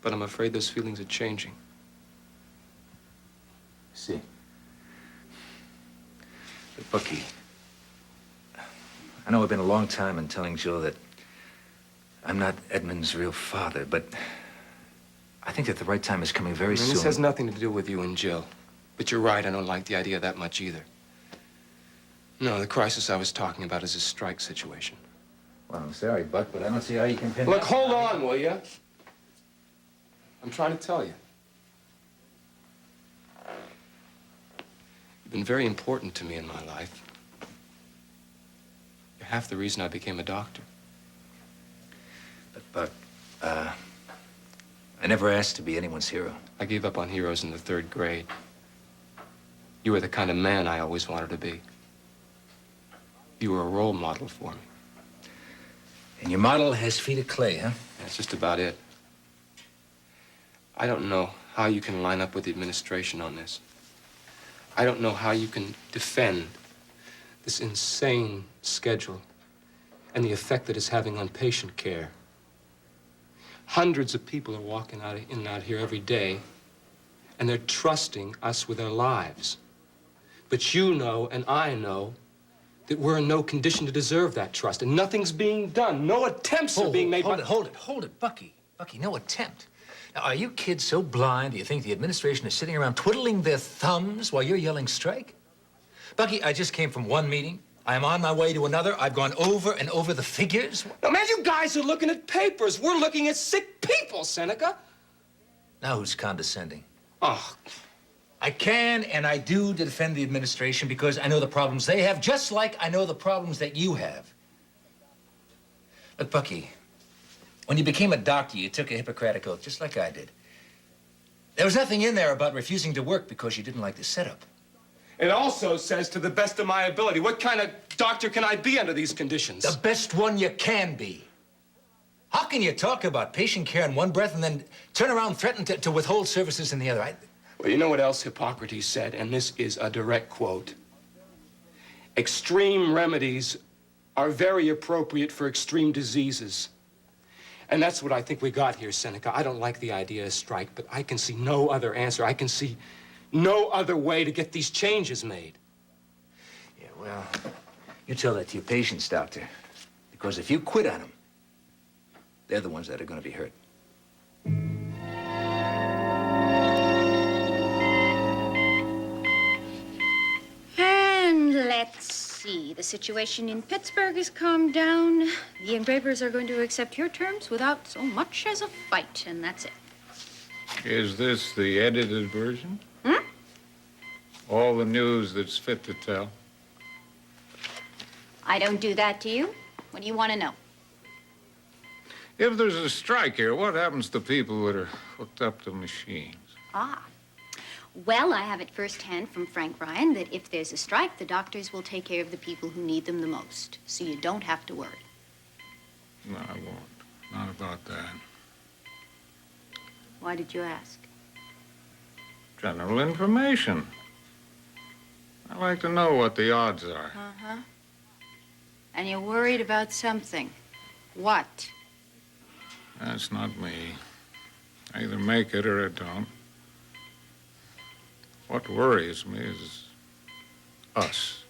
But I'm afraid those feelings are changing. See. But Bucky, I know I've been a long time in telling Jill that I'm not Edmund's real father, but I think that the right time is coming very soon. This has nothing to do with you and Jill. But you're right, I don't like the idea that much either. No, the crisis I was talking about is a strike situation. Well, I'm sorry, Buck, but I don't see how you can pin Look, that- hold on, will you? I'm trying to tell you. You've been very important to me in my life. You're half the reason I became a doctor. But, Buck, I never asked to be anyone's hero. I gave up on heroes in the 3rd grade. You were the kind of man I always wanted to be. You were a role model for me. And your model has feet of clay, huh? That's just about it. I don't know how you can line up with the administration on this. I don't know how you can defend this insane schedule and the effect that it's having on patient care. Hundreds of people are walking in and out here every day, and they're trusting us with their lives. But you know, and I know, that we're in no condition to deserve that trust, and nothing's being done. No attempts are being made. Hold it, Bucky. Bucky, no attempt. Now, are you kids so blind that you think the administration is sitting around twiddling their thumbs while you're yelling strike? Bucky, I just came from one meeting. I am on my way to another. I've gone over and over the figures. Now, man, you guys are looking at papers. We're looking at sick people, Seneca. Now who's condescending? Oh. I can and I do defend the administration because I know the problems they have, just like I know the problems that you have. Look, Bucky, when you became a doctor, you took a Hippocratic oath, just like I did. There was nothing in there about refusing to work because you didn't like the setup. It also says, to the best of my ability. What kind of doctor can I be under these conditions? The best one you can be. How can you talk about patient care in one breath and then turn around and threaten to withhold services in the other? Well, you know what else Hippocrates said, and this is a direct quote. Extreme remedies are very appropriate for extreme diseases. And that's what I think we got here, Seneca. I don't like the idea of strike, but I can see no other answer. I can see no other way to get these changes made. Yeah, well, you tell that to your patients, doctor. Because if you quit on them, they're the ones that are going to be hurt. And let's see. The situation in Pittsburgh has calmed down. The engravers are going to accept your terms without so much as a fight, and that's it. Is this the edited version? All the news that's fit to tell? I don't do that to you. What do you want to know? If there's a strike here, what happens to people that are hooked up to machines? Ah. Well, I have it firsthand from Frank Ryan that if there's a strike, the doctors will take care of the people who need them the most. So you don't have to worry. No, I won't. Not about that. Why did you ask? General information. I like to know what the odds are. Uh-huh. And you're worried about something. What? That's not me. I either make it or I don't. What worries me is us.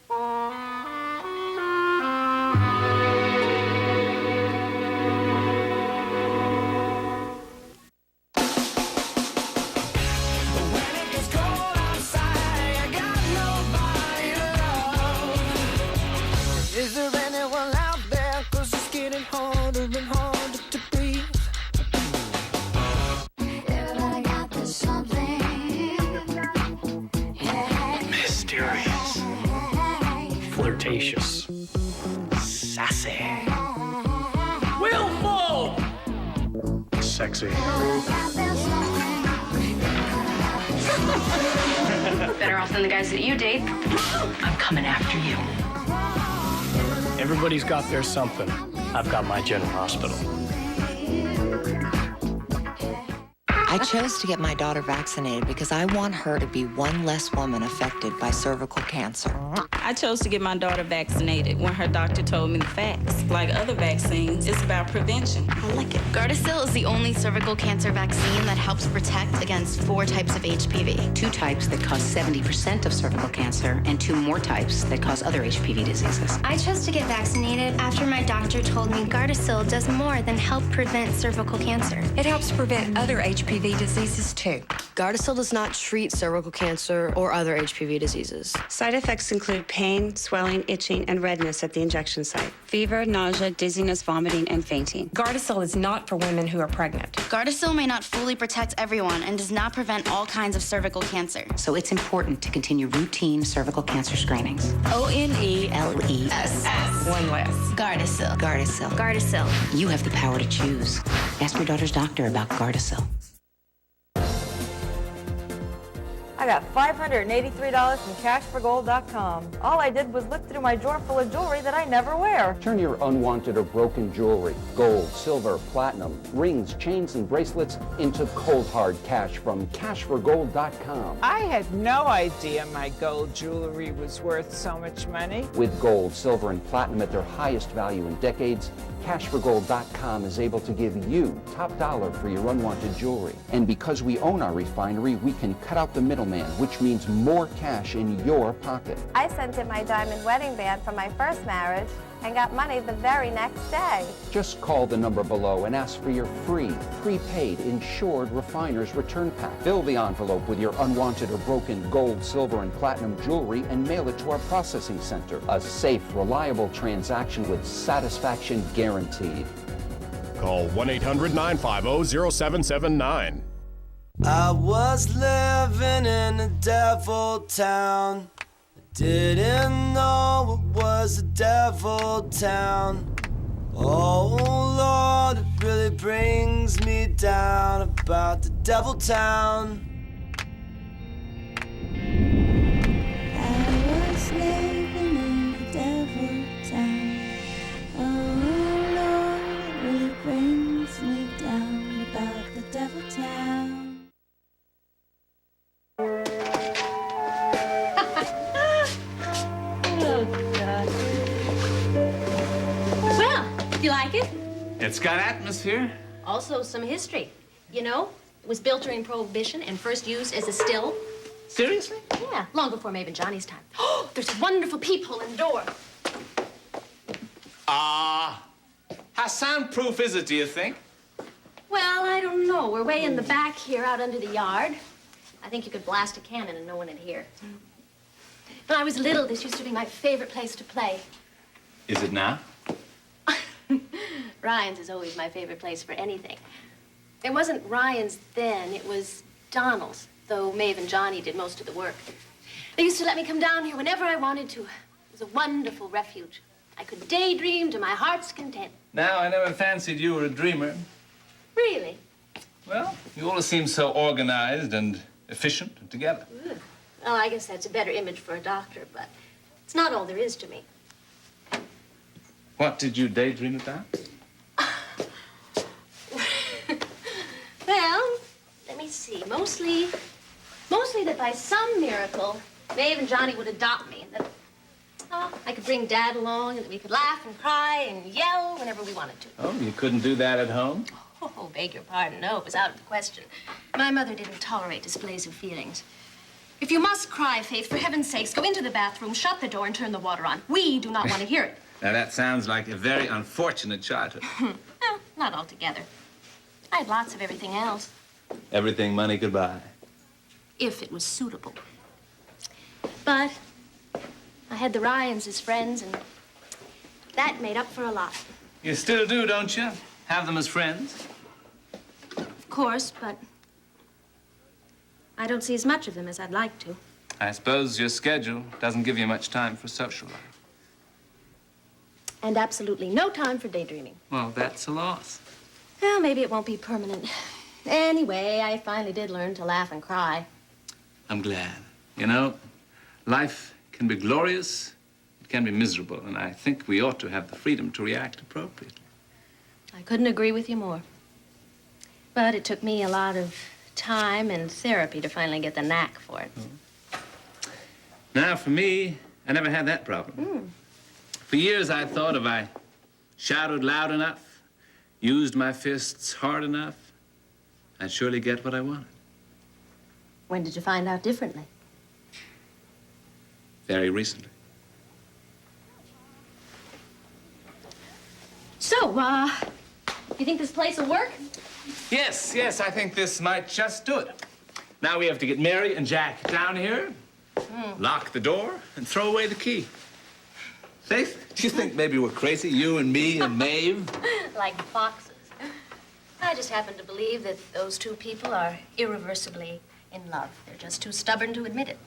Is there anyone out there? 'Cause it's getting harder and harder to breathe. I got this something. Mysterious. Flirtatious. Sassy. Willful. Sexy. Better off than the guys that you date. I'm coming after you. Everybody's got their something. I've got my General Hospital. I chose to get my daughter vaccinated because I want her to be one less woman affected by cervical cancer. I chose to get my daughter vaccinated when her doctor told me the facts. Like other vaccines, it's about prevention. I like it. Gardasil is the only cervical cancer vaccine that helps protect against 4 types of HPV. 2 types that cause 70% of cervical cancer and 2 more types that cause other HPV diseases. I chose to get vaccinated after my doctor told me Gardasil does more than help prevent cervical cancer. It helps prevent other HPV diseases too. Gardasil does not treat cervical cancer or other HPV diseases. Side effects include pain, swelling, itching, and redness at the injection site. Fever, nausea, dizziness, vomiting, and fainting. Gardasil is not for women who are pregnant. Gardasil may not fully protect everyone and does not prevent all kinds of cervical cancer. So it's important to continue routine cervical cancer screenings. ONELESS. One less. Gardasil. Gardasil. Gardasil. You have the power to choose. Ask your daughter's doctor about Gardasil. I got $583 from cashforgold.com. All I did was look through my drawer full of jewelry that I never wear. Turn your unwanted or broken jewelry, gold, silver, platinum, rings, chains, and bracelets into cold hard cash from cashforgold.com. I had no idea my gold jewelry was worth so much money. With gold, silver, and platinum at their highest value in decades, cashforgold.com is able to give you top dollar for your unwanted jewelry. And because we own our refinery, we can cut out the middleman, which means more cash in your pocket. I sent in my diamond wedding band from my first marriage and got money the very next day. Just call the number below and ask for your free, prepaid, insured refiner's return pack. Fill the envelope with your unwanted or broken gold, silver, and platinum jewelry and mail it to our processing center. A safe, reliable transaction with satisfaction guaranteed. Call 1-800-950-0779. I was living in a devil town. Didn't know it was a devil town. Oh Lord, it really brings me down about the devil town. I was living in a devil town. Oh Lord, it really brings me down about the devil town. Well, do you like it? It's got atmosphere. Also, some history. You know, it was built during Prohibition and first used as a still. Seriously? Yeah, long before Maeve and Johnny's time. Oh, there's a wonderful peephole in the door. How soundproof is it, do you think? Well, I don't know. We're way in the back here, out under the yard. I think you could blast a cannon and no one would hear. When I was little, this used to be my favorite place to play. Is it now? Ryan's is always my favorite place for anything. It wasn't Ryan's then, it was Donald's, though Maeve and Johnny did most of the work. They used to let me come down here whenever I wanted to. It was a wonderful refuge. I could daydream to my heart's content. Now, I never fancied you were a dreamer. Really? Well, you always seem so organized and efficient and together. Ugh. Well, I guess that's a better image for a doctor, but it's not all there is to me. What did you daydream about? Well, let me see. Mostly that by some miracle, Maeve and Johnny would adopt me, and that I could bring Dad along, and that we could laugh and cry and yell whenever we wanted to. Oh, you couldn't do that at home? Oh, beg your pardon. No, it was out of the question. My mother didn't tolerate displays of feelings. If you must cry, Faith, for heaven's sakes, go into the bathroom, shut the door, and turn the water on. We do not want to hear it. Now, that sounds like a very unfortunate childhood. Well, not altogether. I had lots of everything else. Everything money could buy. If it was suitable. But I had the Ryans as friends, and that made up for a lot. You still do, don't you? Have them as friends? Of course, but I don't see as much of them as I'd like to. I suppose your schedule doesn't give you much time for social life. And absolutely no time for daydreaming. Well, that's a loss. Well, maybe it won't be permanent. Anyway, I finally did learn to laugh and cry. I'm glad. You know, life can be glorious, it can be miserable, and I think we ought to have the freedom to react appropriately. I couldn't agree with you more. But it took me a lot of time and therapy to finally get the knack for it. Now, for me, I never had that problem. For years, I thought if I shouted loud enough, used my fists hard enough, I'd surely get what I wanted. When did you find out differently? Very recently. So, you think this place will work? Yes, I think this might just do it. Now we have to get Mary and Jack down here, lock the door, and throw away the key. Faith, do you think maybe we're crazy, you and me and Maeve? Like foxes. I just happen to believe that those two people are irreversibly in love. They're just too stubborn to admit it.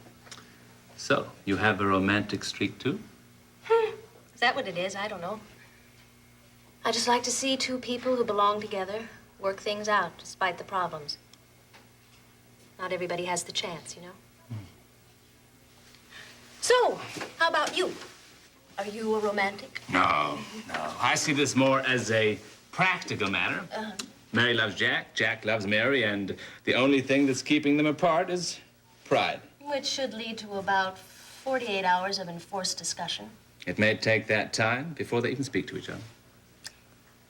So, you have a romantic streak, too? Is that what it is? I don't know. I just like to see two people who belong together work things out despite the problems. Not everybody has the chance, you know? So, how about you? Are you a romantic? No. I see this more as a practical matter. Mary loves Jack, Jack loves Mary, and the only thing that's keeping them apart is pride. Which should lead to about 48 hours of enforced discussion. It may take that time before they even speak to each other.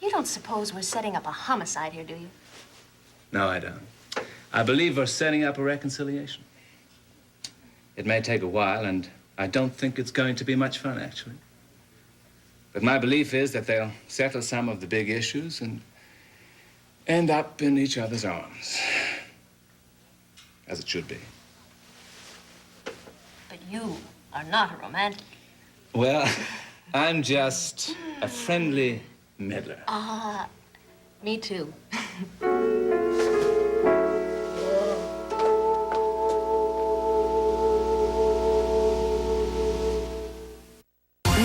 You don't suppose we're setting up a homicide here, do you? No, I don't. I believe we're setting up a reconciliation. It may take a while, and I don't think it's going to be much fun, actually. But my belief is that they'll settle some of the big issues and end up in each other's arms. As it should be. But you are not a romantic. Well, I'm just a friendly meddler. Me too.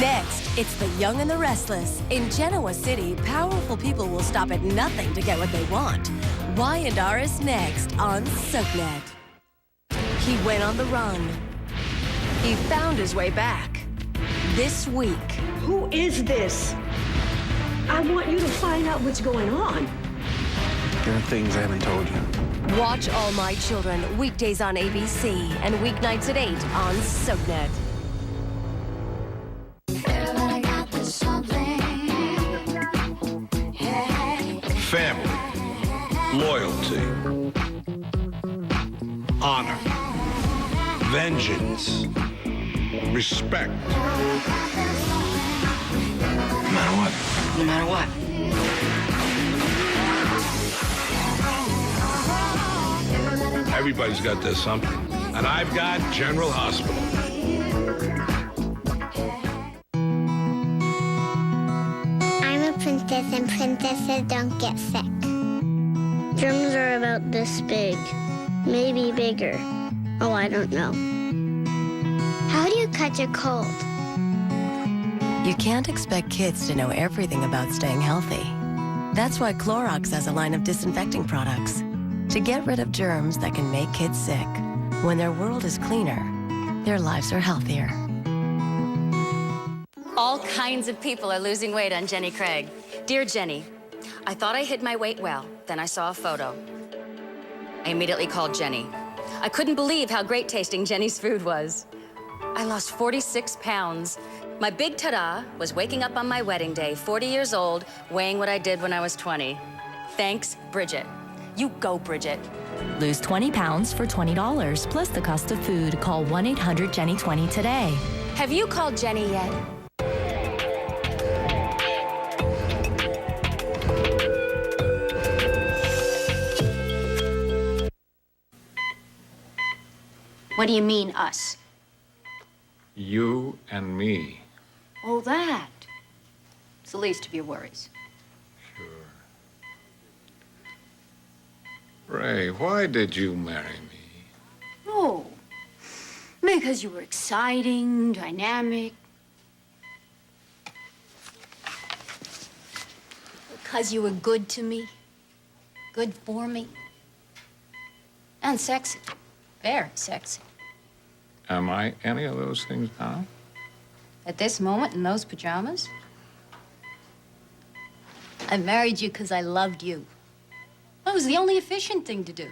Next, it's the young and the restless. In Genoa City, powerful people will stop at nothing to get what they want. Y&R is next on SoapNet. He went on the run. He found his way back. This week. Who is this? I want you to find out what's going on. There are things I haven't told you. Watch All My Children, weekdays on ABC and weeknights at 8 on SoapNet. Family, loyalty, honor, vengeance, respect. No matter what. No matter what. Everybody's got their something. And I've got General Hospital. I'm a princess, and princesses don't get sick. Germs are about this big, maybe bigger. Oh, I don't know. How do you catch a cold? You can't expect kids to know everything about staying healthy. That's why Clorox has a line of disinfecting products to get rid of germs that can make kids sick. When their world is cleaner, their lives are healthier. All kinds of people are losing weight on Jenny Craig. Dear Jenny, I thought I hid my weight well. Then I saw a photo. I immediately called Jenny. I couldn't believe how great tasting Jenny's food was. I lost 46 pounds. My big ta-da was waking up on my wedding day, 40 years old, weighing what I did when I was 20. Thanks, Bridget. You go, Bridget. Lose 20 pounds for $20, plus the cost of food. Call 1-800-JENNY20 today. Have you called Jenny yet? What do you mean, us? You and me. Oh, that. It's the least of your worries. Ray, why did you marry me? Oh, because you were exciting, dynamic. Because you were good to me. Good for me. And sexy. Very sexy. Am I any of those things now? At this moment, in those pajamas? I married you because I loved you. That was the only efficient thing to do.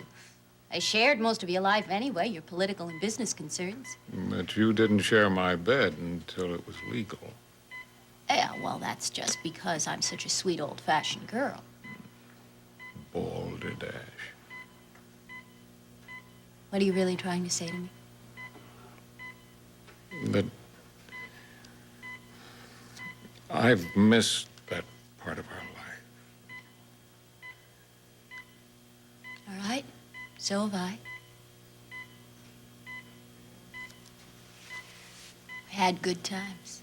I shared most of your life anyway, your political and business concerns. But you didn't share my bed until it was legal. Yeah, well, that's just because I'm such a sweet old-fashioned girl. Balderdash. What are you really trying to say to me? That I've missed that part of our life. All right, so have I. We had good times.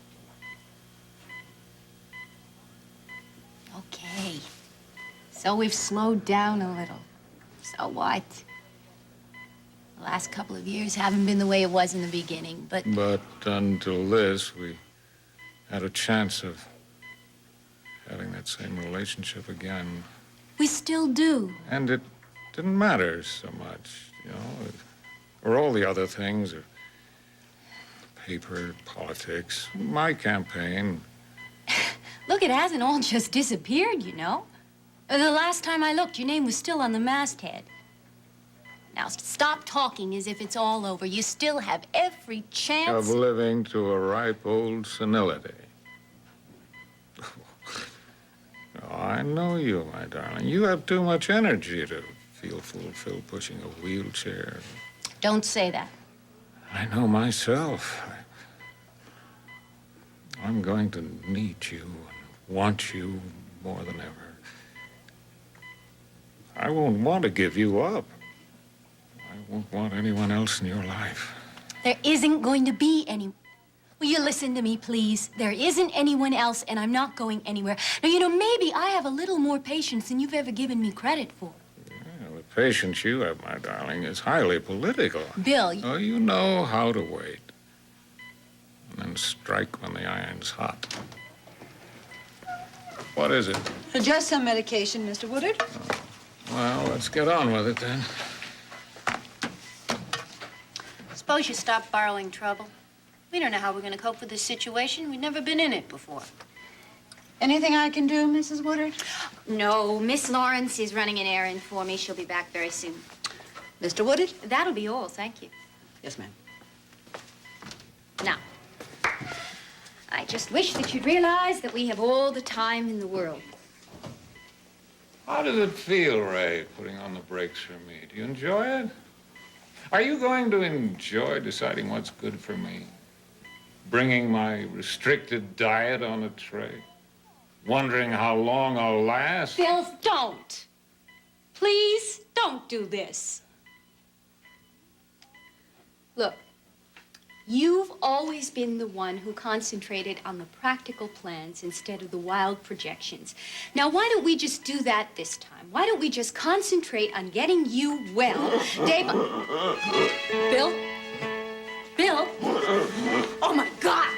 Okay. So we've slowed down a little. So what? The last couple of years haven't been the way it was in the beginning, but... But until this, we had a chance of having that same relationship again. We still do. And it didn't matter so much, you know, or all the other things, or paper, politics, my campaign. Look, it hasn't all just disappeared, you know. The last time I looked, your name was still on the masthead. Now, stop talking as if it's all over. You still have every chance... Of living to a ripe old senility. Oh, I know you, my darling. You have too much energy to feel fulfilled pushing a wheelchair. Don't say that. I know myself. I'm going to need you and want you more than ever. I won't want to give you up. I won't want anyone else in your life. There isn't going to be any... Will you listen to me, please? There isn't anyone else, and I'm not going anywhere. Now, you know, maybe I have a little more patience than you've ever given me credit for. Yeah, the patience you have, my darling, is highly political. Bill... Oh, you know how to wait. And then strike when the iron's hot. What is it? Just some medication, Mr. Woodard. Oh. Well, let's get on with it, then. Suppose you stop borrowing trouble. We don't know how we're going to cope with this situation. We've never been in it before. Anything I can do, Mrs. Woodard? No, Miss Lawrence is running an errand for me. She'll be back very soon. Mr. Woodard? That'll be all, thank you. Yes, ma'am. Now, I just wish that you'd realize that we have all the time in the world. How does it feel, Ray, putting on the brakes for me? Do you enjoy it? Are you going to enjoy deciding what's good for me? Bringing my restricted diet on a tray? Wondering how long I'll last? Bill, don't. Please, don't do this. Look, you've always been the one who concentrated on the practical plans instead of the wild projections. Now, why don't we just do that this time? Why don't we just concentrate on getting you well, day by... Bill? Bill? Oh, my God!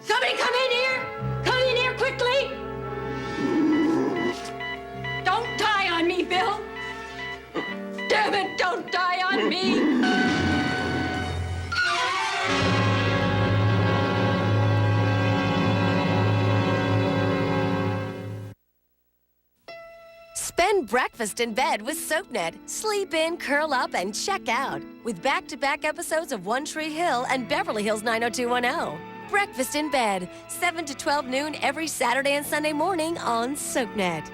Somebody come in here! Come in here quickly! Don't die on me, Bill! Damn it, don't die on me! Spend breakfast in bed with SoapNet. Sleep in, curl up, and check out. With back-to-back episodes of One Tree Hill and Beverly Hills 90210. Breakfast in bed, 7 to 12 noon every Saturday and Sunday morning on SoapNet.